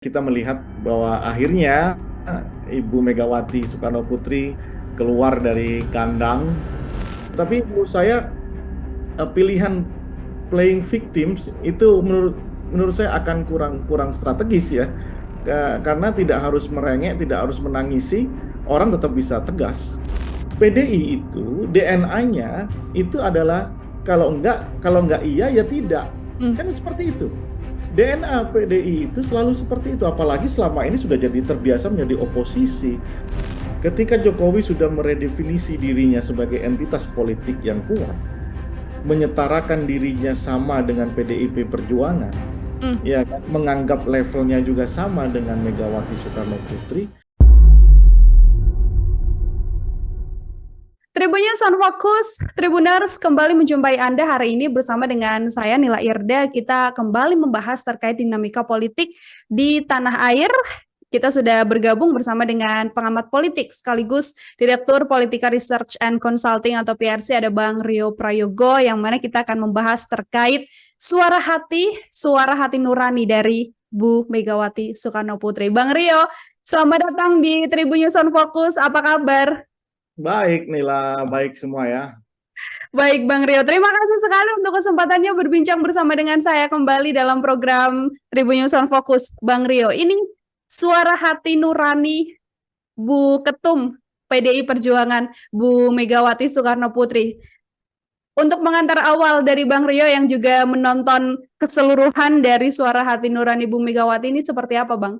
Kita melihat bahwa akhirnya Ibu Megawati Soekarno Putri keluar dari kandang. Tapi menurut saya pilihan playing victims itu menurut saya akan kurang strategis ya. Karena tidak harus merengek, tidak harus menangisi, orang tetap bisa tegas. PDI itu DNA-nya itu adalah kalau enggak iya ya tidak. Kan seperti itu. DNA PDI itu selalu seperti itu, apalagi selama ini sudah jadi terbiasa menjadi oposisi. Ketika Jokowi sudah meredefinisi dirinya sebagai entitas politik yang kuat, menyetarakan dirinya sama dengan PDIP Perjuangan, ya kan, menganggap levelnya juga sama dengan Megawati Soekarno Putri. Tribunnews on Fokus, Tribuners kembali menjumpai Anda hari ini bersama dengan saya Nila Irda. Kita kembali membahas terkait dinamika politik di tanah air. Kita sudah bergabung bersama dengan pengamat politik sekaligus Direktur Politika Research and Consulting atau PRC, ada Bang Rio Prayogo, yang mana kita akan membahas terkait suara hati nurani dari Bu Megawati Soekarno Putri. Bang Rio, selamat datang di Tribunnews on Fokus. Apa kabar? Baik, Nila, baik semua ya. Baik, Bang Rio. Terima kasih sekali untuk kesempatannya berbincang bersama dengan saya kembali dalam program Tribunnews on Fokus, Bang Rio. Ini suara hati nurani Bu Ketum PDI Perjuangan, Bu Megawati Soekarno Putri. Untuk mengantar awal dari Bang Rio yang juga menonton keseluruhan dari suara hati nurani Bu Megawati ini seperti apa, Bang?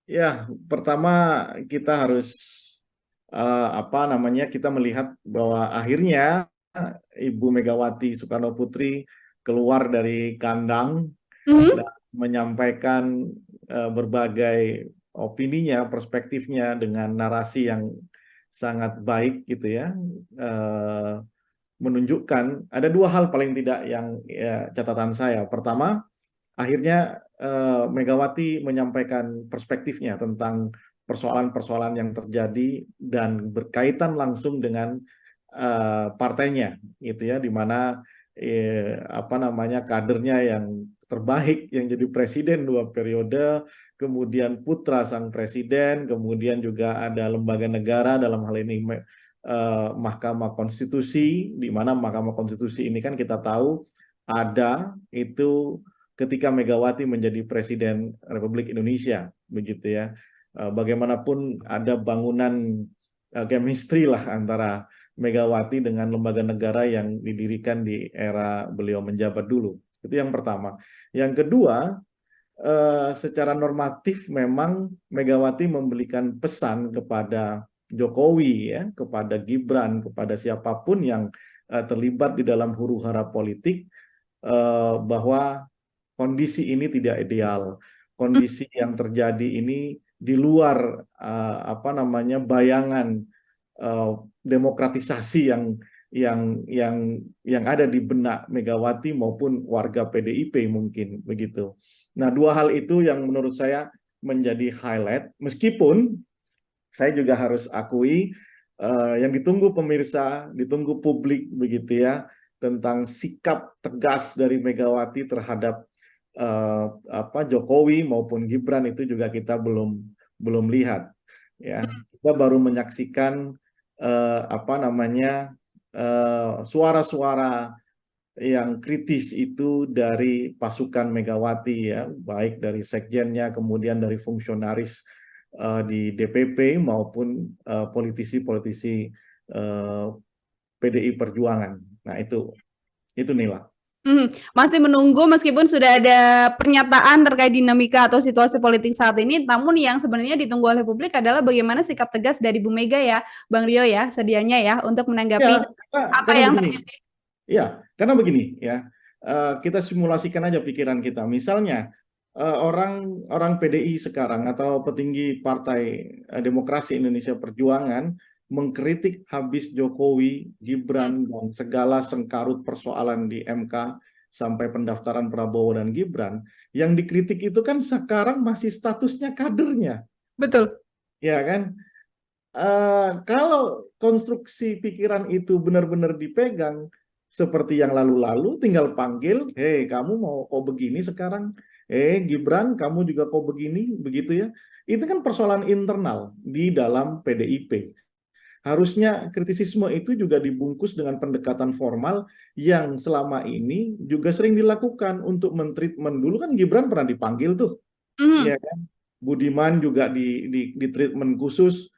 Ya, pertama kita harus kita melihat bahwa akhirnya Ibu Megawati Soekarno Putri keluar dari kandang dan menyampaikan berbagai opininya, perspektifnya dengan narasi yang sangat baik gitu ya. Menunjukkan ada dua hal paling tidak yang catatan saya. Pertama, akhirnya Megawati menyampaikan perspektifnya tentang persoalan-persoalan yang terjadi dan berkaitan langsung dengan partainya, gitu ya, di mana kadernya yang terbaik yang jadi presiden 2 periode, kemudian putra sang presiden, kemudian juga ada lembaga negara dalam hal ini Mahkamah Konstitusi, di mana Mahkamah Konstitusi ini kan kita tahu ada itu ketika Megawati menjadi Presiden Republik Indonesia, begitu ya. Bagaimanapun ada bangunan chemistry lah antara Megawati dengan lembaga negara yang didirikan di era beliau menjabat dulu. Itu yang pertama. Yang kedua, secara normatif memang Megawati memberikan pesan kepada Jokowi ya, kepada Gibran, kepada siapapun yang terlibat di dalam huru-hara politik, bahwa kondisi ini tidak ideal. Kondisi yang terjadi ini di luar bayangan demokratisasi yang ada di benak Megawati maupun warga PDIP mungkin begitu. Nah, dua hal itu yang menurut saya menjadi highlight, meskipun saya juga harus akui yang ditunggu pemirsa, ditunggu publik begitu ya, tentang sikap tegas dari Megawati terhadap Jokowi maupun Gibran itu juga kita belum lihat ya. Kita baru menyaksikan suara-suara yang kritis itu dari pasukan Megawati ya, baik dari sekjennya, kemudian dari fungsionaris di DPP maupun politisi-politisi PDI Perjuangan. Nah, itu Nila. Masih menunggu meskipun sudah ada pernyataan terkait dinamika atau situasi politik saat ini, namun yang sebenarnya ditunggu oleh publik adalah bagaimana sikap tegas dari Bu Mega ya, Bang Rio ya, sedianya ya, untuk menanggapi Ya, apa karena yang begini. terjadi. Ya, karena begini ya. Kita simulasikan aja pikiran kita. Misalnya orang PDI sekarang atau petinggi Partai Demokrasi Indonesia Perjuangan mengkritik habis Jokowi, Gibran, dan segala sengkarut persoalan di MK sampai pendaftaran Prabowo dan Gibran. Yang dikritik itu kan sekarang masih statusnya kadernya, Betul. ya kan? Kalau konstruksi pikiran itu benar-benar dipegang seperti yang lalu-lalu, tinggal panggil, hei kamu mau kok begini sekarang? Gibran, kamu juga kok begini, begitu ya. Itu kan persoalan internal di dalam PDIP. Harusnya kritisisme itu juga dibungkus dengan pendekatan formal yang selama ini juga sering dilakukan untuk mentreatment. Dulu kan Gibran pernah dipanggil tuh, ya Mhm. kan? Budiman juga di treatment khusus,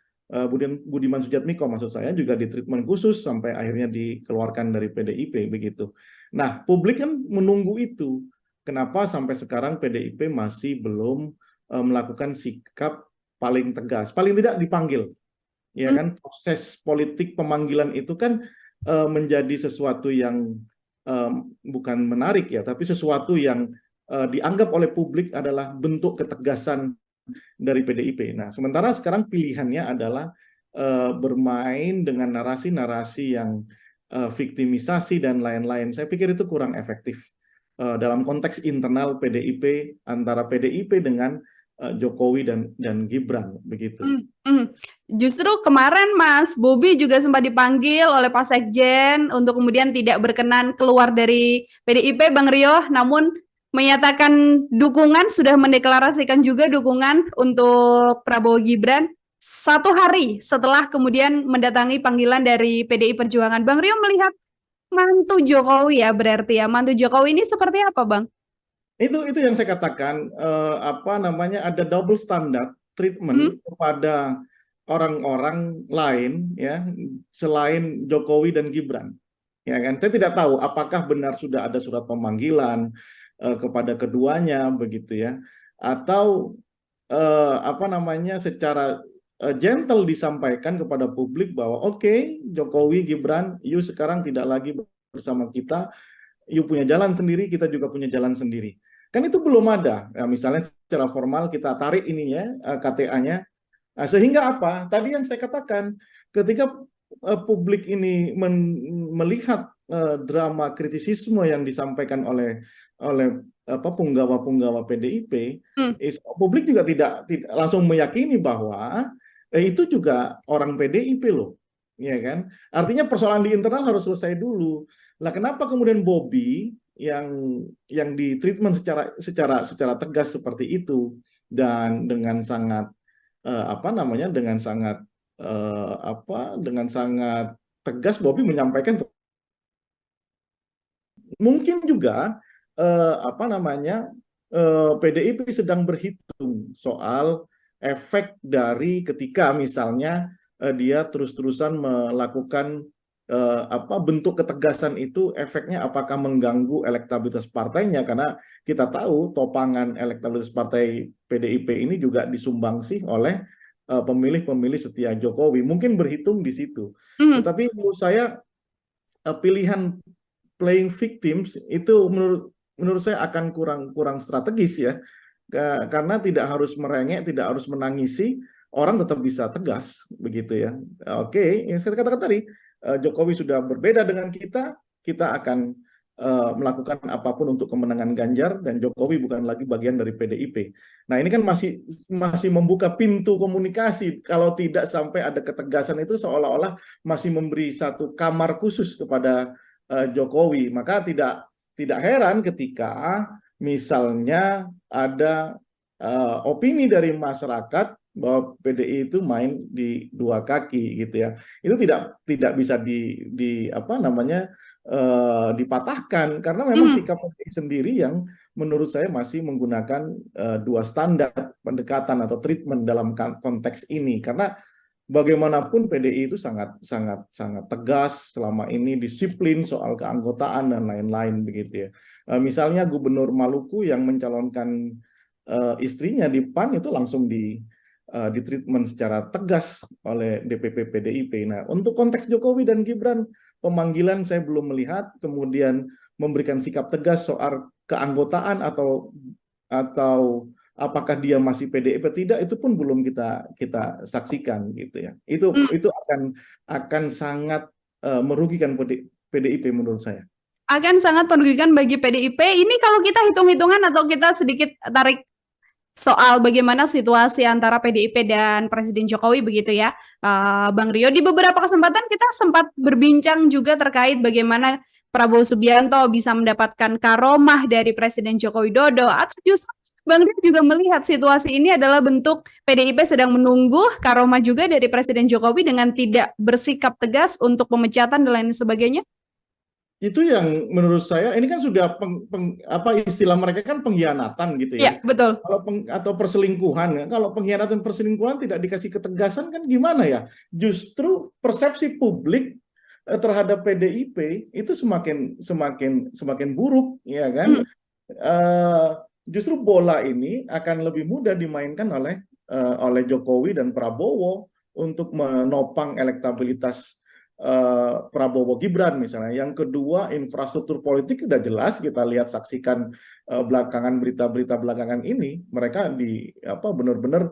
Budiman Sujatmiko maksud saya juga di treatment khusus sampai akhirnya dikeluarkan dari PDIP begitu. Nah, publik kan menunggu itu. Kenapa sampai sekarang PDIP masih belum melakukan sikap paling tegas, paling tidak dipanggil, ya Mhm. kan? Proses politik pemanggilan itu kan menjadi sesuatu yang bukan menarik ya, tapi sesuatu yang dianggap oleh publik adalah bentuk ketegasan dari PDIP. Nah, sementara sekarang pilihannya adalah bermain dengan narasi-narasi yang viktimisasi dan lain-lain. Saya pikir itu kurang efektif dalam konteks internal PDIP, antara PDIP dengan Jokowi dan Gibran begitu. Mhm. Justru kemarin Mas Bobi juga sempat dipanggil oleh Pak Sekjen untuk kemudian tidak berkenan keluar dari PDIP, Bang Rio, namun menyatakan dukungan, sudah mendeklarasikan juga dukungan untuk Prabowo Gibran 1 hari setelah kemudian mendatangi panggilan dari PDI Perjuangan. Bang Rio melihat mantu Jokowi ya, berarti ya, mantu Jokowi ini seperti apa, Bang? Itu yang saya katakan, apa namanya, ada double standard Mhm. treatment kepada orang-orang lain ya selain Jokowi dan Gibran. Ya kan? Saya tidak tahu apakah benar sudah ada surat pemanggilan kepada keduanya begitu ya, atau apa namanya, secara gentle disampaikan kepada publik bahwa oke, Jokowi, Gibran, you sekarang tidak lagi bersama kita, you punya jalan sendiri, kita juga punya jalan sendiri. Kan itu belum ada. Ya, misalnya secara formal kita tarik ininya, KTA-nya. Nah, sehingga apa? Tadi yang saya katakan, ketika publik ini melihat drama kritisisme yang disampaikan oleh apa punggawa-punggawa PDIP, Hmm. publik juga tidak langsung meyakini bahwa itu juga orang PDIP loh, ya kan? Artinya persoalan di internal harus selesai dulu. Lah, kenapa kemudian Bobby yang di treatment secara tegas seperti itu dan dengan sangat apa namanya, dengan sangat tegas Bobby menyampaikan mungkin juga apa namanya, PDIP sedang berhitung soal efek dari ketika misalnya dia terus-terusan melakukan apa bentuk ketegasan itu, efeknya apakah mengganggu elektabilitas partainya, karena kita tahu topangan elektabilitas partai PDIP ini juga disumbangsi oleh pemilih-pemilih setia Jokowi. Mungkin berhitung di situ. Mhm. Tetapi menurut saya pilihan playing victims itu menurut saya akan kurang strategis ya. Karena tidak harus merengek, tidak harus menangisi, orang tetap bisa tegas begitu ya. Oke, yang saya katakan tadi, Jokowi sudah berbeda dengan kita akan melakukan apapun untuk kemenangan Ganjar, dan Jokowi bukan lagi bagian dari PDIP. Nah, ini kan masih membuka pintu komunikasi. Kalau tidak sampai ada ketegasan, itu seolah-olah masih memberi satu kamar khusus kepada Jokowi. Maka tidak heran ketika misalnya ada opini dari masyarakat bahwa PDI itu main di dua kaki gitu ya. Itu tidak bisa di apa namanya, dipatahkan, karena memang Mhm. sikap PDI sendiri yang menurut saya masih menggunakan dua standar pendekatan atau treatment dalam konteks ini. Karena bagaimanapun PDI itu sangat sangat sangat tegas selama ini, disiplin soal keanggotaan dan lain-lain begitu ya. Misalnya Gubernur Maluku yang mencalonkan istrinya di PAN itu langsung di treatment secara tegas oleh DPP PDIP. Nah, untuk konteks Jokowi dan Gibran, pemanggilan saya belum melihat kemudian memberikan sikap tegas soal keanggotaan atau apakah dia masih PDIP atau tidak, itu pun belum kita saksikan gitu ya. Itu akan sangat merugikan PDIP menurut saya. Akan sangat merugikan bagi PDIP. Ini kalau kita hitung-hitungan atau kita sedikit tarik soal bagaimana situasi antara PDIP dan Presiden Jokowi begitu ya, Bang Rio. Di beberapa kesempatan kita sempat berbincang juga terkait bagaimana Prabowo Subianto bisa mendapatkan karomah dari Presiden Joko Widodo, atau justru Bang Rio juga melihat situasi ini adalah bentuk PDIP sedang menunggu karomah juga dari Presiden Jokowi dengan tidak bersikap tegas untuk pemecatan dan lain sebagainya. Itu yang menurut saya ini kan sudah apa istilah mereka kan pengkhianatan gitu Iya, ya. betul. Kalau atau perselingkuhan ya. Kalau pengkhianatan perselingkuhan tidak dikasih ketegasan kan gimana ya? Justru persepsi publik terhadap PDIP itu semakin buruk ya kan. Hmm. Eh, Justru bola ini akan lebih mudah dimainkan oleh Jokowi dan Prabowo untuk menopang elektabilitas Prabowo Gibran misalnya. Yang kedua, infrastruktur politik sudah jelas, kita lihat saksikan belakangan berita-berita belakangan ini, mereka benar-benar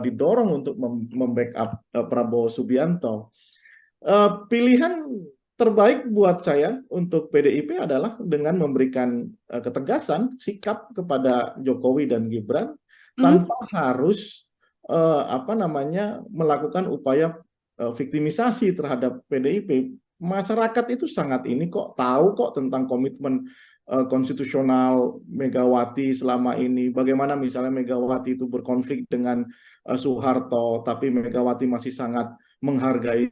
didorong untuk membackup Prabowo Subianto. Pilihan terbaik buat saya untuk PDIP adalah dengan memberikan ketegasan sikap kepada Jokowi dan Gibran tanpa harus melakukan upaya viktimisasi terhadap PDIP. Masyarakat itu sangat ini kok tahu kok tentang komitmen konstitusional Megawati selama ini. Bagaimana misalnya Megawati itu berkonflik dengan Soeharto, tapi Megawati masih sangat menghargai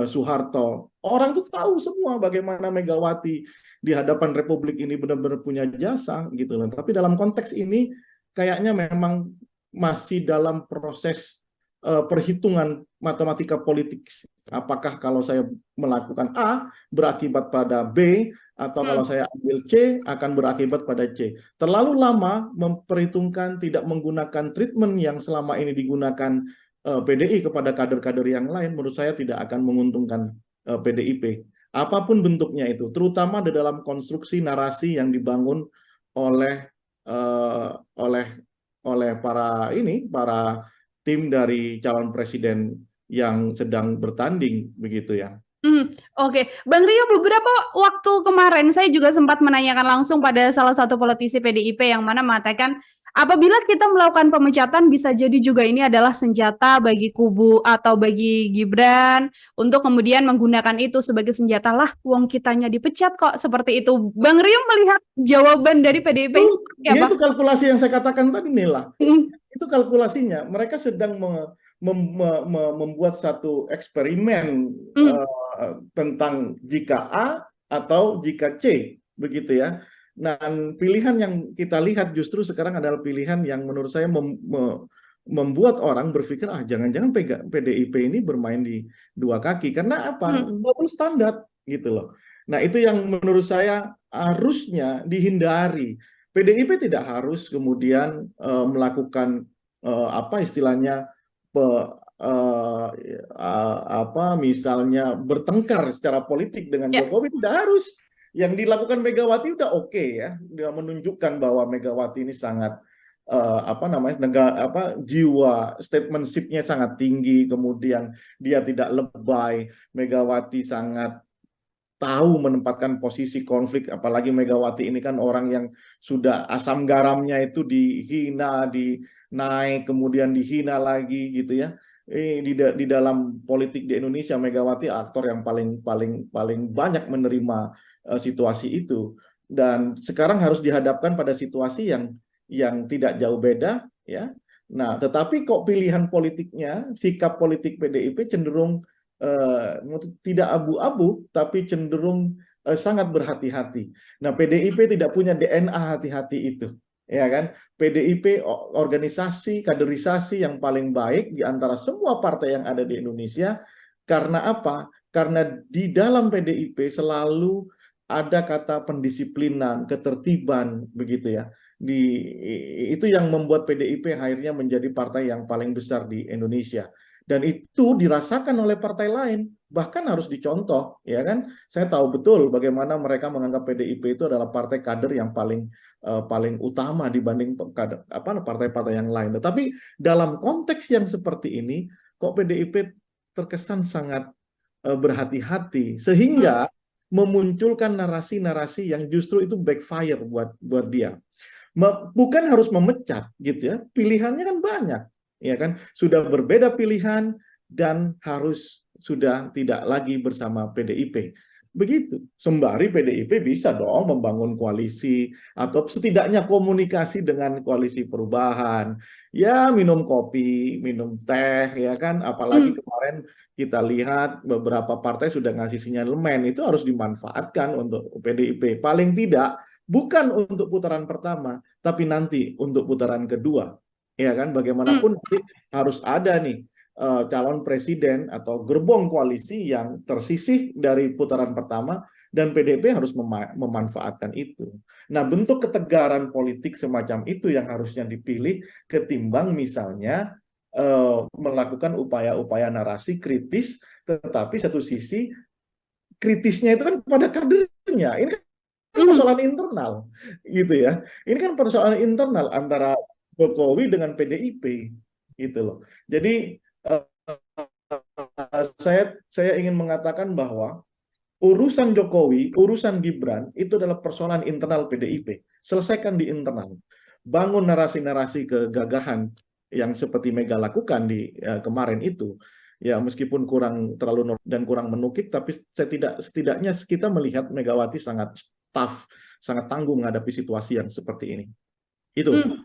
Soeharto. Orang tuh tahu semua bagaimana Megawati di hadapan Republik ini benar-benar punya jasa gitu loh. Tapi dalam konteks ini kayaknya memang masih dalam proses perhitungan matematika politik. Apakah kalau saya melakukan A berakibat pada B, atau kalau saya ambil C akan berakibat pada C. Terlalu lama memperhitungkan, tidak menggunakan treatment yang selama ini digunakan PDI kepada kader-kader yang lain, menurut saya tidak akan menguntungkan PDIP. Apapun bentuknya itu, terutama di dalam konstruksi narasi yang dibangun oleh para tim dari calon presiden yang sedang bertanding begitu ya. Oke, Bang Rio, beberapa waktu kemarin saya juga sempat menanyakan langsung pada salah satu politisi PDIP yang mana mengatakan apabila kita melakukan pemecatan bisa jadi juga ini adalah senjata bagi kubu atau bagi Gibran untuk kemudian menggunakan itu sebagai senjata lah, wong kitanya dipecat kok seperti itu. Bang Rio melihat jawaban dari PDIP ini seperti apa? Itu kalkulasi yang saya katakan tadi nih lah. Itu kalkulasinya. Mereka sedang membuat satu eksperimen tentang jika A atau jika C, begitu ya. Dan pilihan yang kita lihat justru sekarang adalah pilihan yang menurut saya membuat orang berpikir jangan-jangan PDIP ini bermain di dua kaki karena apa? Double standar gitu loh. Nah, itu yang menurut saya harusnya dihindari. PDIP tidak harus kemudian melakukan apa istilahnya misalnya bertengkar secara politik dengan Jokowi, tidak harus. Yang dilakukan Megawati udah oke ya, dia menunjukkan bahwa Megawati ini sangat jiwa statementship-nya sangat tinggi, kemudian dia tidak lebay. Megawati sangat tahu menempatkan posisi konflik, apalagi Megawati ini kan orang yang sudah asam garamnya itu dihina, dinaik, kemudian dihina lagi gitu ya. Di dalam politik di Indonesia Megawati aktor yang paling banyak menerima situasi itu, dan sekarang harus dihadapkan pada situasi yang tidak jauh beda ya. Nah, tetapi kok pilihan politiknya, sikap politik PDIP cenderung tidak abu-abu, tapi cenderung sangat berhati-hati. Nah, PDIP tidak punya DNA hati-hati itu, ya kan? PDIP organisasi kaderisasi yang paling baik di antara semua partai yang ada di Indonesia. Karena apa? Karena di dalam PDIP selalu ada kata pendisiplinan, ketertiban, begitu ya. Itu yang membuat PDIP akhirnya menjadi partai yang paling besar di Indonesia. Dan itu dirasakan oleh partai lain, bahkan harus dicontoh, ya kan? Saya tahu betul bagaimana mereka menganggap PDIP itu adalah partai kader yang paling utama dibanding partai-partai yang lain. Tetapi dalam konteks yang seperti ini, kok PDIP terkesan sangat berhati-hati, sehingga memunculkan narasi-narasi yang justru itu backfire buat dia. Bukan harus memecat gitu ya, pilihannya kan banyak, ya kan, sudah berbeda pilihan dan harus sudah tidak lagi bersama PDIP. Begitu. Sembari PDIP bisa dong membangun koalisi atau setidaknya komunikasi dengan koalisi perubahan. Ya minum kopi, minum teh, ya kan. Apalagi Hmm. kemarin kita lihat beberapa partai sudah ngasih sinyalemen, itu harus dimanfaatkan untuk PDIP. Paling tidak bukan untuk putaran pertama, tapi nanti untuk putaran kedua. Ya kan, Hmm. bagaimanapun harus ada nih calon presiden atau gerbong koalisi yang tersisih dari putaran pertama dan PDIP harus memanfaatkan itu. Nah, bentuk ketegaran politik semacam itu yang harusnya dipilih ketimbang misalnya melakukan upaya-upaya narasi kritis, tetapi satu sisi kritisnya itu kan pada kadernya. Ini kan Hmm. persoalan internal, gitu ya. Ini kan persoalan internal antara Jokowi dengan PDIP, gitu loh. Jadi saya ingin mengatakan bahwa urusan Jokowi, urusan Gibran itu adalah persoalan internal PDIP. Selesaikan di internal. Bangun narasi-narasi kegagahan yang seperti Mega lakukan di kemarin itu. Ya meskipun kurang terlalu dan kurang menukik, tapi setidaknya kita melihat Megawati sangat tough, sangat tangguh menghadapi situasi yang seperti ini. Itu Hmm.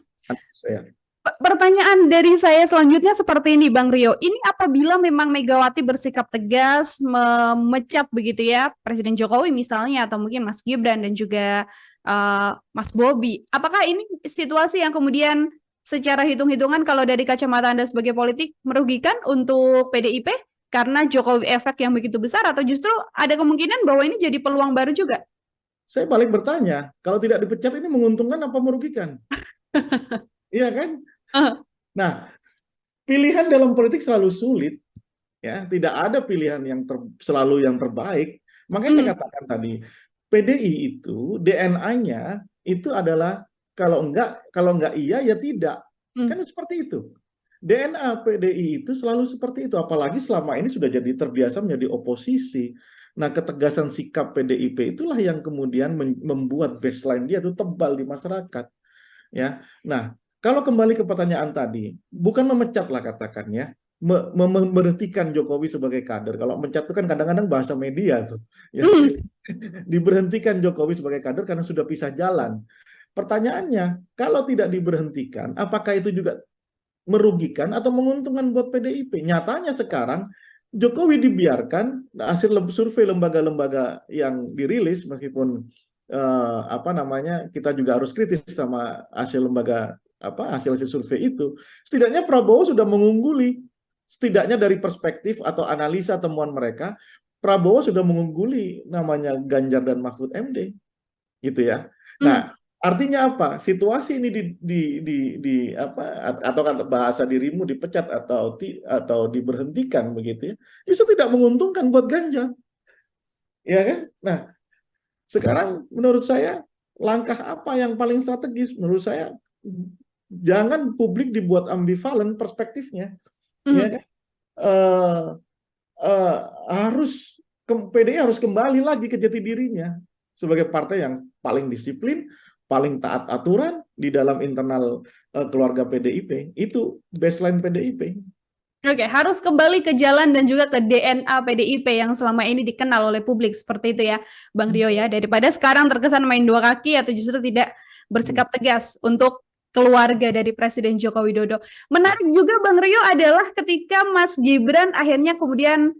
saya. Pertanyaan dari saya selanjutnya seperti ini, Bang Rio. Ini apabila memang Megawati bersikap tegas memecat begitu ya Presiden Jokowi misalnya atau mungkin Mas Gibran dan juga Mas Bobi, apakah ini situasi yang kemudian secara hitung-hitungan kalau dari kacamata Anda sebagai politik merugikan untuk PDIP karena Jokowi efek yang begitu besar atau justru ada kemungkinan bahwa ini jadi peluang baru juga? Saya balik bertanya, kalau tidak dipecat ini menguntungkan apa merugikan? Iya kan? Nah, pilihan dalam politik selalu sulit, ya. Tidak ada pilihan yang selalu yang terbaik. Makanya saya Hmm. katakan tadi, PDI itu DNA-nya itu adalah kalau enggak iya ya tidak. Hmm. Kan seperti itu. DNA PDI itu selalu seperti itu, apalagi selama ini sudah jadi terbiasa menjadi oposisi. Nah, ketegasan sikap PDIP itulah yang kemudian membuat baseline dia itu tebal di masyarakat. Ya, nah kalau kembali ke pertanyaan tadi, bukan memecat lah katakannya, memberhentikan Jokowi sebagai kader. Kalau mecat itu kan kadang-kadang bahasa media tuh, ya. Hmm. Diberhentikan Jokowi sebagai kader karena sudah pisah jalan. Pertanyaannya, kalau tidak diberhentikan, apakah itu juga merugikan atau menguntungkan buat PDIP? Nyatanya sekarang Jokowi dibiarkan, hasil survei lembaga-lembaga yang dirilis, meskipun apa namanya, kita juga harus kritis sama hasil lembaga hasil survei itu, setidaknya Prabowo sudah mengungguli, setidaknya dari perspektif atau analisa temuan mereka, Prabowo sudah mengungguli namanya Ganjar dan Mahfud MD, gitu ya. Hmm. Nah, artinya apa? Situasi ini di apa, atau kan bahasa dirimu dipecat atau diberhentikan begitu ya, justru tidak menguntungkan buat Ganjar, ya kan? Nah, sekarang menurut saya langkah apa yang paling strategis? Menurut saya jangan publik dibuat ambivalen perspektifnya, ya Hmm. kan? Eh, eh, harus PDI harus kembali lagi ke jati dirinya sebagai partai yang paling disiplin, paling taat aturan di dalam internal keluarga PDIP. Itu baseline PDIP. Oke, harus kembali ke jalan dan juga ke DNA PDIP yang selama ini dikenal oleh publik seperti itu ya, Bang Rio ya. Daripada sekarang terkesan main dua kaki atau justru tidak bersikap tegas untuk keluarga dari Presiden Joko Widodo. Menarik juga Bang Rio adalah ketika Mas Gibran akhirnya kemudian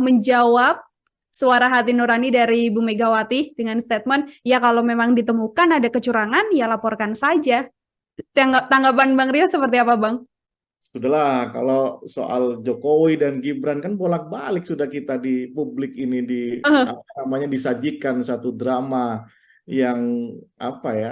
menjawab suara hati nurani dari Ibu Megawati dengan statement, ya kalau memang ditemukan ada kecurangan, ya laporkan saja. Tanggapan Bang Rio seperti apa, Bang? Sudahlah, kalau soal Jokowi dan Gibran kan bolak-balik sudah kita di publik ini apa namanya disajikan satu drama yang apa ya,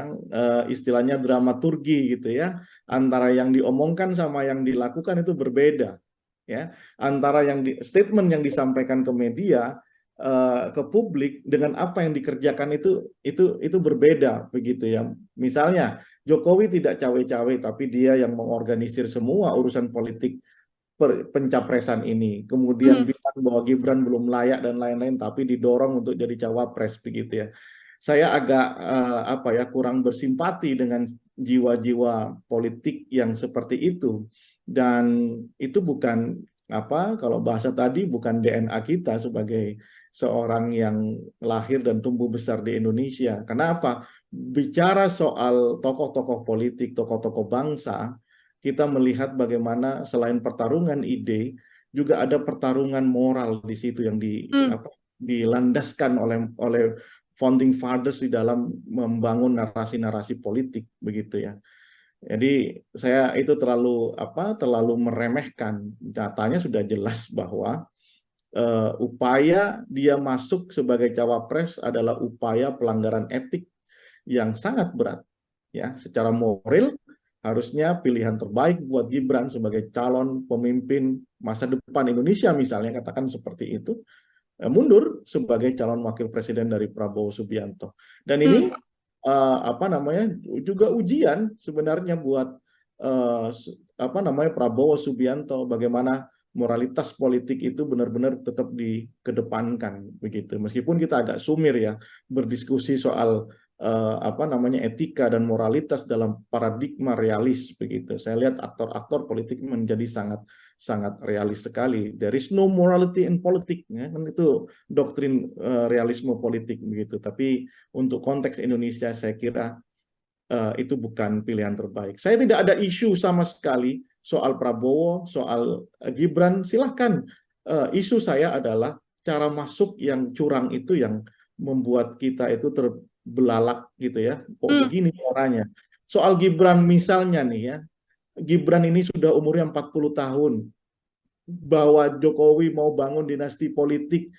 istilahnya dramaturgi gitu ya, antara yang diomongkan sama yang dilakukan itu berbeda, ya. Antara statement yang disampaikan ke media, ke publik dengan apa yang dikerjakan itu berbeda begitu ya. Misalnya Jokowi tidak cawe-cawe, tapi dia yang mengorganisir semua urusan politik pencapresan ini. Kemudian Hmm. bilang bahwa Gibran belum layak dan lain-lain, tapi didorong untuk jadi cawapres begitu ya. Saya agak apa ya, kurang bersimpati dengan jiwa-jiwa politik yang seperti itu. Dan itu bukan apa, kalau bahasa tadi bukan DNA kita sebagai seorang yang lahir dan tumbuh besar di Indonesia. Kenapa? Bicara soal tokoh-tokoh politik, tokoh-tokoh bangsa, kita melihat bagaimana selain pertarungan ide, juga ada pertarungan moral di situ yang dilandaskan oleh founding fathers di dalam membangun narasi-narasi politik, begitu ya. Jadi saya itu terlalu meremehkan. Nyatanya sudah jelas bahwa upaya dia masuk sebagai cawapres adalah upaya pelanggaran etik yang sangat berat. Ya, secara moral harusnya pilihan terbaik buat Gibran sebagai calon pemimpin masa depan Indonesia, misalnya katakan seperti itu, mundur sebagai calon wakil presiden dari Prabowo Subianto. Dan ini juga ujian sebenarnya buat Prabowo Subianto, bagaimana moralitas politik itu benar-benar tetap dikedepankan begitu. Meskipun kita agak sumir ya berdiskusi soal etika dan moralitas dalam paradigma realis begitu. Saya lihat aktor-aktor politik menjadi sangat realis sekali. There is no morality in politics, ya kan, itu doktrin realisme politik begitu. Tapi untuk konteks Indonesia saya kira itu bukan pilihan terbaik. Saya tidak ada isu sama sekali soal Prabowo, soal Gibran. Silahkan. Isu saya adalah cara masuk yang curang itu yang membuat kita itu terbelalak gitu ya. Kok begini caranya? Soal Gibran misalnya nih ya, Gibran ini sudah umurnya 40 tahun, bahwa Jokowi mau bangun dinasti politik,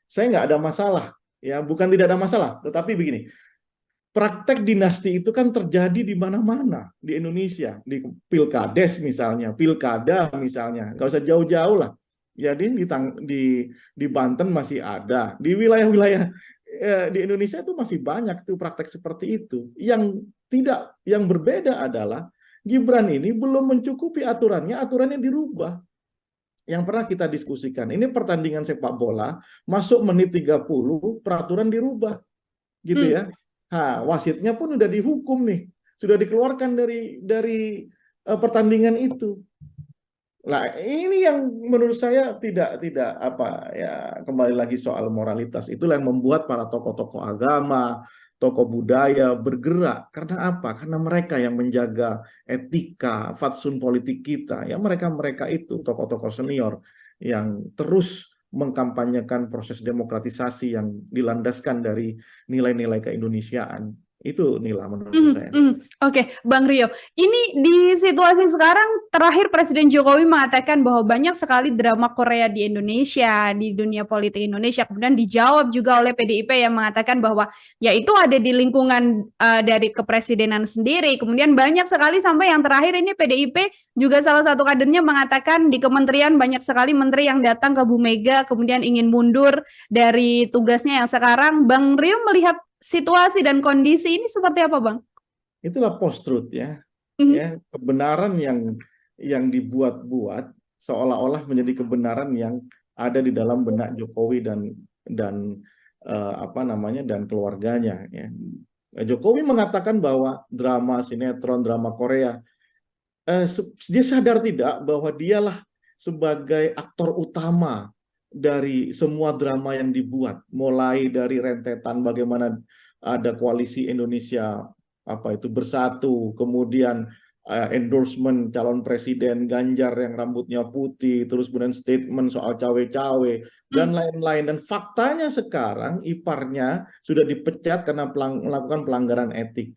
saya nggak ada masalah. Ya, bukan tidak ada masalah, tetapi begini, praktek dinasti itu kan terjadi di mana-mana di Indonesia, di pilkades misalnya, pilkada misalnya, nggak usah jauh-jauh lah. Jadi di Banten masih ada, di wilayah-wilayah di Indonesia itu masih banyak tuh praktek seperti itu. Yang berbeda adalah Gibran ini belum mencukupi aturannya dirubah. Yang pernah kita diskusikan, ini pertandingan sepak bola, masuk menit 30, peraturan dirubah, gitu ya. Wasitnya pun udah dihukum nih, sudah dikeluarkan dari pertandingan itu. Nah, ini yang menurut saya tidak kembali lagi soal moralitas. Itulah yang membuat para tokoh-tokoh agama, tokoh budaya bergerak. Karena apa? Karena mereka yang menjaga etika, fatsun politik kita. Ya mereka itu tokoh-tokoh senior yang terus mengkampanyekan proses demokratisasi yang dilandaskan dari nilai-nilai keindonesiaan. Itu Nila menurut saya. Oke, Bang Rio. Ini di situasi sekarang, terakhir Presiden Jokowi mengatakan bahwa banyak sekali drama Korea di Indonesia, di dunia politik Indonesia. Kemudian dijawab juga oleh PDIP yang mengatakan bahwa ya itu ada di lingkungan dari kepresidenan sendiri. Kemudian banyak sekali sampai yang terakhir ini PDIP juga salah satu kadernya mengatakan di kementerian banyak sekali menteri yang datang ke Bu Mega kemudian ingin mundur dari tugasnya yang sekarang. Bang Rio melihat situasi dan kondisi ini seperti apa, Bang? Itulah post-truth ya. Ya, kebenaran yang dibuat-buat seolah-olah menjadi kebenaran yang ada di dalam benak Jokowi dan keluarganya ya. Jokowi mengatakan bahwa drama sinetron, drama Korea, dia sadar tidak bahwa dialah sebagai aktor utama dari semua drama yang dibuat, mulai dari rentetan bagaimana ada koalisi Indonesia bersatu, kemudian endorsement calon presiden Ganjar yang rambutnya putih, terus kemudian statement soal cawe-cawe dan lain-lain. Dan faktanya sekarang iparnya sudah dipecat karena melakukan pelanggaran etik.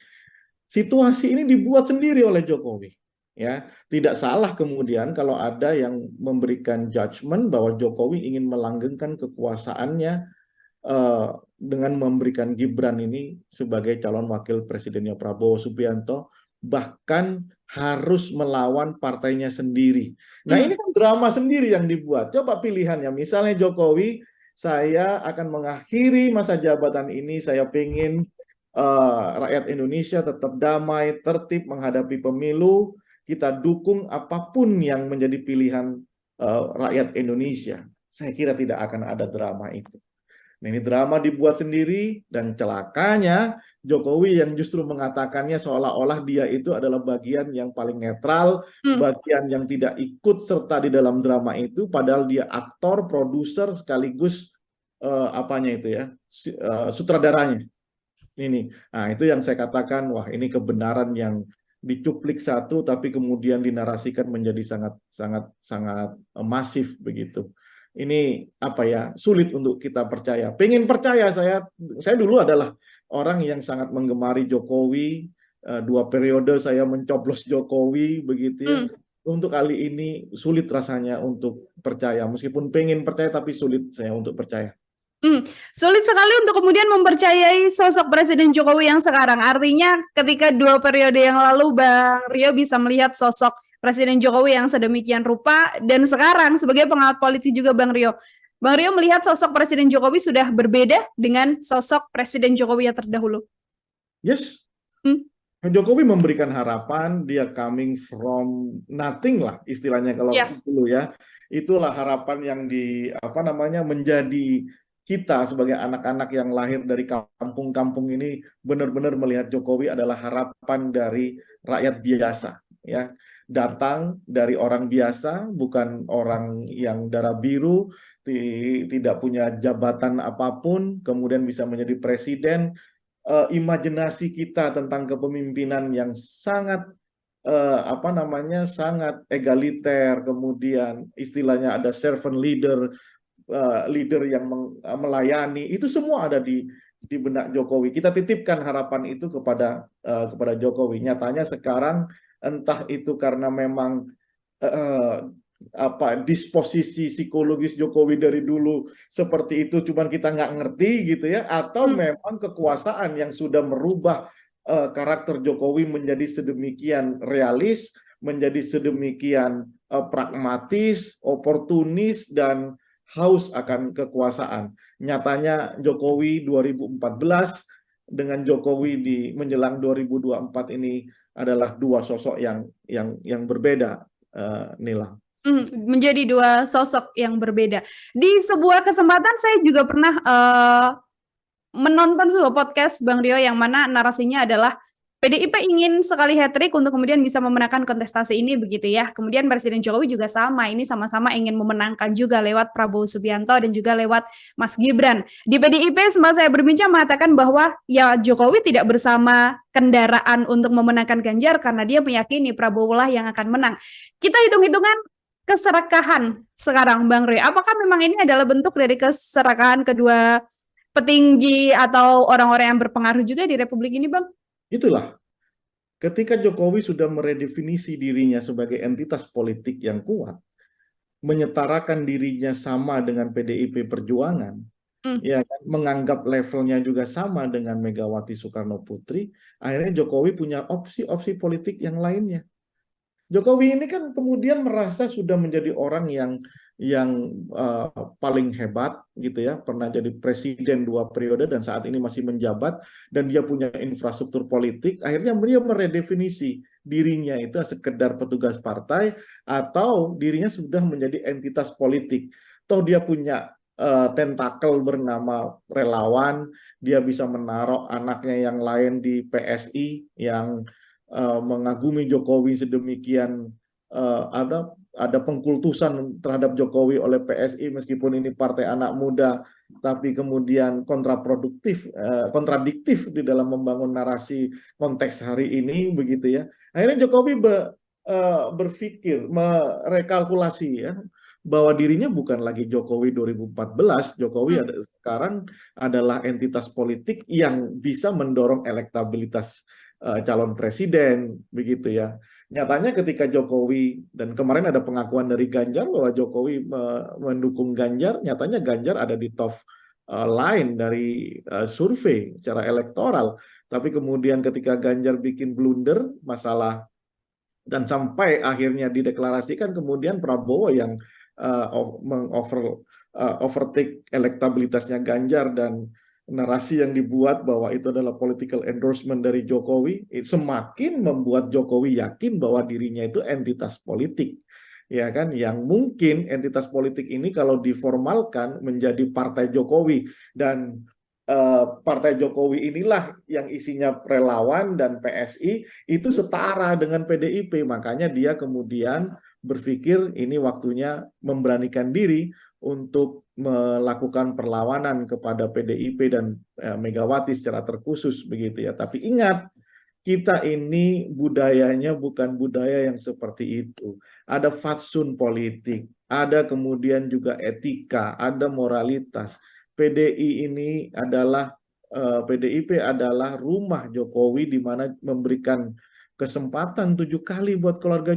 Situasi ini dibuat sendiri oleh Jokowi. Ya, tidak salah kemudian kalau ada yang memberikan judgement bahwa Jokowi ingin melanggengkan kekuasaannya dengan memberikan Gibran ini sebagai calon wakil presidennya Prabowo Subianto, bahkan harus melawan partainya sendiri. Nah, ini kan drama sendiri yang dibuat. Coba pilihannya, misalnya Jokowi, saya akan mengakhiri masa jabatan ini, saya ingin rakyat Indonesia tetap damai, tertib menghadapi pemilu. Kita dukung apapun yang menjadi pilihan rakyat Indonesia. Saya kira tidak akan ada drama itu. Nah, ini drama dibuat sendiri dan celakanya Jokowi yang justru mengatakannya seolah-olah dia itu adalah bagian yang paling netral, bagian yang tidak ikut serta di dalam drama itu, padahal dia aktor, produser sekaligus apanya itu ya, sutradaranya ini. Nah, itu yang saya katakan, wah ini kebenaran yang dicuplik satu tapi kemudian dinarasikan menjadi sangat sangat sangat masif begitu. Ini apa ya, sulit untuk kita percaya. Pengen percaya, saya dulu adalah orang yang sangat menggemari Jokowi, 2 periode saya mencoblos Jokowi begitu ya. Untuk kali ini sulit rasanya untuk percaya, meskipun pengen percaya tapi sulit saya untuk percaya. Sulit sekali untuk kemudian mempercayai sosok Presiden Jokowi yang sekarang. Artinya ketika 2 periode yang lalu Bang Rio bisa melihat sosok Presiden Jokowi yang sedemikian rupa, dan sekarang sebagai pengawat politik juga Bang Rio melihat sosok Presiden Jokowi sudah berbeda dengan sosok Presiden Jokowi yang terdahulu. Yes. Jokowi memberikan harapan, dia coming from nothing lah istilahnya kalau dulu ya. Itulah harapan yang menjadi kita sebagai anak-anak yang lahir dari kampung-kampung ini benar-benar melihat Jokowi adalah harapan dari rakyat biasa ya. Datang dari orang biasa, bukan orang yang darah biru, tidak punya jabatan apapun, kemudian bisa menjadi presiden. Imajinasi kita tentang kepemimpinan yang sangat sangat egaliter, kemudian istilahnya ada servant leader, leader yang melayani, itu semua ada di benak Jokowi. Kita titipkan harapan itu kepada Jokowi. Nyatanya sekarang entah itu karena memang disposisi psikologis Jokowi dari dulu seperti itu, cuman kita nggak ngerti gitu ya, atau memang kekuasaan yang sudah merubah karakter Jokowi menjadi sedemikian realis, menjadi sedemikian pragmatis, oportunis, dan haus akan kekuasaan. Nyatanya Jokowi 2014 dengan Jokowi di menjelang 2024 ini adalah 2 sosok yang berbeda, Nila. Menjadi 2 sosok yang berbeda. Di sebuah kesempatan saya juga pernah menonton sebuah podcast Bang Rio yang mana narasinya adalah PDIP ingin sekali hat-trick untuk kemudian bisa memenangkan kontestasi ini begitu ya. Kemudian Presiden Jokowi juga ini sama-sama ingin memenangkan juga lewat Prabowo Subianto dan juga lewat Mas Gibran. Di PDIP sempat saya berbincang mengatakan bahwa ya Jokowi tidak bersama kendaraan untuk memenangkan Ganjar karena dia meyakini Prabowo lah yang akan menang. Kita hitung-hitungan keserakahan sekarang Bang Rio. Apakah memang ini adalah bentuk dari keserakahan kedua petinggi atau orang-orang yang berpengaruh juga di Republik ini, Bang? Itulah, ketika Jokowi sudah meredefinisi dirinya sebagai entitas politik yang kuat, menyetarakan dirinya sama dengan PDIP Perjuangan, ya kan, menganggap levelnya juga sama dengan Megawati Soekarno Putri, akhirnya Jokowi punya opsi-opsi politik yang lainnya. Jokowi ini kan kemudian merasa sudah menjadi orang yang paling hebat gitu ya, pernah jadi presiden 2 periode dan saat ini masih menjabat, dan dia punya infrastruktur politik. Akhirnya dia meredefinisi dirinya itu sekedar petugas partai atau dirinya sudah menjadi entitas politik. Toh dia punya tentakel bernama relawan, dia bisa menaruh anaknya yang lain di PSI yang mengagumi Jokowi sedemikian, ada pengkultusan terhadap Jokowi oleh PSI meskipun ini partai anak muda, tapi kemudian kontradiktif di dalam membangun narasi konteks hari ini begitu ya. Akhirnya Jokowi berpikir, merekalkulasi ya, bahwa dirinya bukan lagi Jokowi 2014, Jokowi sekarang adalah entitas politik yang bisa mendorong elektabilitas calon presiden begitu ya. Nyatanya ketika Jokowi, dan kemarin ada pengakuan dari Ganjar bahwa Jokowi mendukung Ganjar, nyatanya Ganjar ada di top line dari survei secara elektoral. Tapi kemudian ketika Ganjar bikin blunder masalah dan sampai akhirnya dideklarasikan, kemudian Prabowo yang overtake elektabilitasnya Ganjar, dan narasi yang dibuat bahwa itu adalah political endorsement dari Jokowi, semakin membuat Jokowi yakin bahwa dirinya itu entitas politik, ya kan, yang mungkin entitas politik ini kalau diformalkan menjadi partai Jokowi, dan partai Jokowi inilah yang isinya relawan dan PSI itu setara dengan PDIP. Makanya dia kemudian berpikir ini waktunya memberanikan diri untuk melakukan perlawanan kepada PDIP dan Megawati secara terkhusus begitu ya. Tapi ingat, kita ini budayanya bukan budaya yang seperti itu. Ada fatsun politik, ada kemudian juga etika, ada moralitas. PDIP adalah rumah Jokowi di mana memberikan kesempatan 7 kali buat keluarga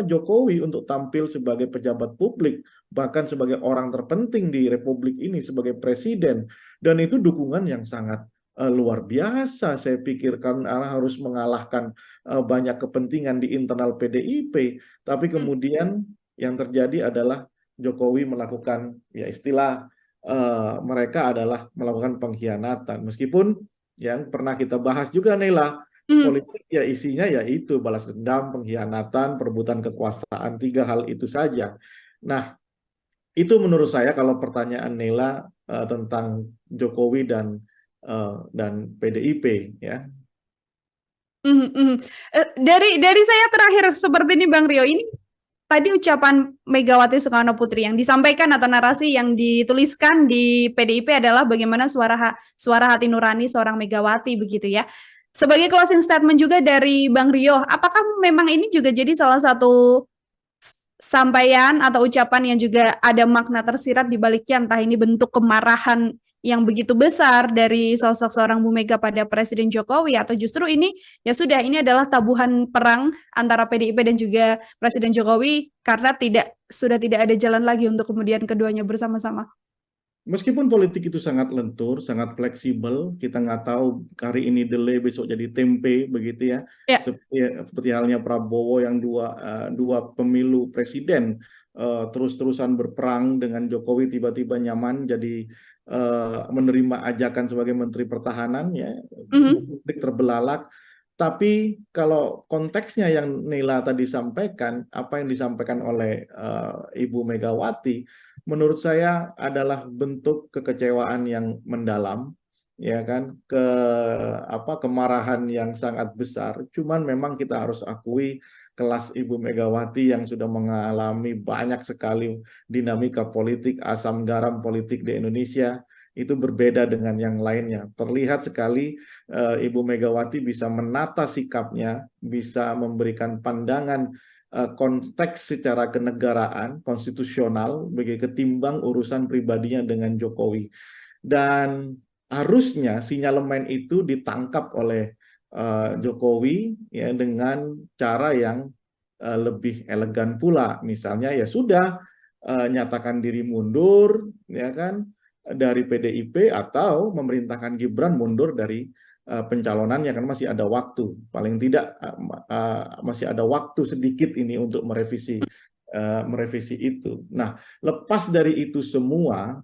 Jokowi untuk tampil sebagai pejabat publik, bahkan sebagai orang terpenting di Republik ini sebagai presiden. Dan itu dukungan yang sangat luar biasa, saya pikir, karena harus mengalahkan banyak kepentingan di internal PDIP. Tapi kemudian yang terjadi adalah Jokowi melakukan, ya istilah mereka adalah melakukan pengkhianatan. Meskipun yang pernah kita bahas juga, Nela, politik ya isinya ya itu balas dendam, pengkhianatan, perebutan kekuasaan, 3 hal itu saja. Nah, itu menurut saya kalau pertanyaan Nela tentang Jokowi dan PDIP ya. Dari saya terakhir seperti ini, Bang Rio, ini tadi ucapan Megawati Soekarno Putri yang disampaikan atau narasi yang dituliskan di PDIP adalah bagaimana suara hati nurani seorang Megawati begitu ya. Sebagai closing statement juga dari Bang Rio, apakah memang ini juga jadi salah satu sampaian atau ucapan yang juga ada makna tersirat di baliknya, entah ini bentuk kemarahan yang begitu besar dari sosok seorang Bu Mega pada Presiden Jokowi, atau justru ini ya sudah, ini adalah tabuhan perang antara PDIP dan juga Presiden Jokowi karena sudah tidak ada jalan lagi untuk kemudian keduanya bersama-sama. Meskipun politik itu sangat lentur, sangat fleksibel, kita nggak tahu hari ini delay, besok jadi tempe, begitu ya. Seperti halnya Prabowo yang dua pemilu presiden terus-terusan berperang dengan Jokowi, tiba-tiba nyaman jadi menerima ajakan sebagai Menteri Pertahanan, ya, publik terbelalak. Tapi kalau konteksnya yang Nela tadi sampaikan, apa yang disampaikan oleh Ibu Megawati, menurut saya adalah bentuk kekecewaan yang mendalam, ya kan, kemarahan yang sangat besar. Cuman memang kita harus akui kelas Ibu Megawati yang sudah mengalami banyak sekali dinamika politik, asam garam politik di Indonesia, itu berbeda dengan yang lainnya. Terlihat sekali Ibu Megawati bisa menata sikapnya, bisa memberikan pandangan konteks secara kenegaraan, konstitusional, ketimbang urusan pribadinya dengan Jokowi. Dan harusnya sinyalemen itu ditangkap oleh Jokowi ya dengan cara yang lebih elegan pula. Misalnya ya sudah nyatakan diri mundur, ya kan, dari PDIP, atau memerintahkan Gibran mundur dari pencalonannya, kan masih ada waktu, paling tidak masih ada waktu sedikit ini untuk merevisi itu. Nah, lepas dari itu semua,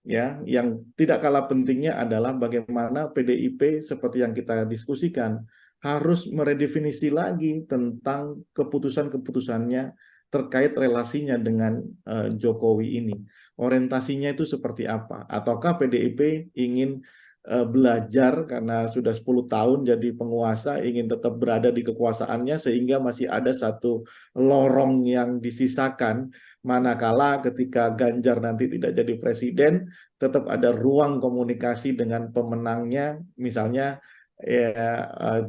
ya, yang tidak kalah pentingnya adalah bagaimana PDIP seperti yang kita diskusikan harus meredefinisi lagi tentang keputusan-keputusannya terkait relasinya dengan Jokowi ini. Orientasinya itu seperti apa? Ataukah PDIP ingin belajar karena sudah 10 tahun jadi penguasa, ingin tetap berada di kekuasaannya sehingga masih ada satu lorong yang disisakan, manakala ketika Ganjar nanti tidak jadi presiden, tetap ada ruang komunikasi dengan pemenangnya, misalnya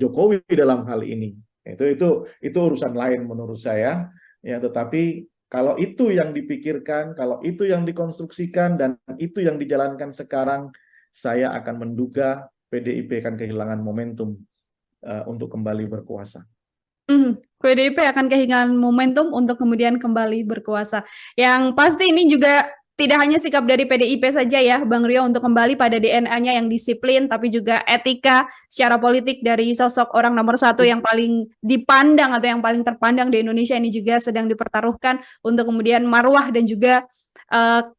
Jokowi dalam hal ini. Itu urusan lain menurut saya, ya. Tetapi kalau itu yang dipikirkan, kalau itu yang dikonstruksikan, dan itu yang dijalankan sekarang, saya akan menduga PDIP akan kehilangan momentum untuk kembali berkuasa. PDIP akan kehilangan momentum untuk kemudian kembali berkuasa. Yang pasti ini juga tidak hanya sikap dari PDIP saja ya, Bang Rio, untuk kembali pada DNA-nya yang disiplin, tapi juga etika secara politik dari sosok orang nomor satu yang paling dipandang atau yang paling terpandang di Indonesia ini juga sedang dipertaruhkan untuk kemudian marwah dan juga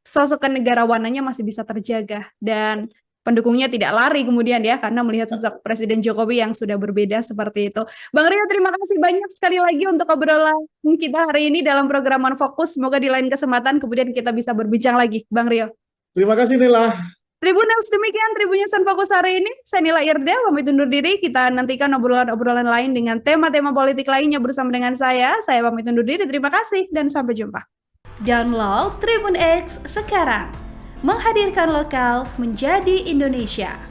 sosok kenegarawanannya masih bisa terjaga, dan pendukungnya tidak lari kemudian ya, karena melihat sosok Presiden Jokowi yang sudah berbeda seperti itu. Bang Rio, terima kasih banyak sekali lagi untuk obrolan kita hari ini dalam program Fokus. Semoga di lain kesempatan kemudian kita bisa berbincang lagi, Bang Rio. Terima kasih, Nela. Tribuners, demikian Tribunusan Fokus hari ini. Saya Nila Irda, pamit undur diri. Kita nantikan obrolan-obrolan lain dengan tema-tema politik lainnya bersama dengan saya. Saya pamit undur diri. Terima kasih dan sampai jumpa. Download Tribun X sekarang. Menghadirkan lokal menjadi Indonesia.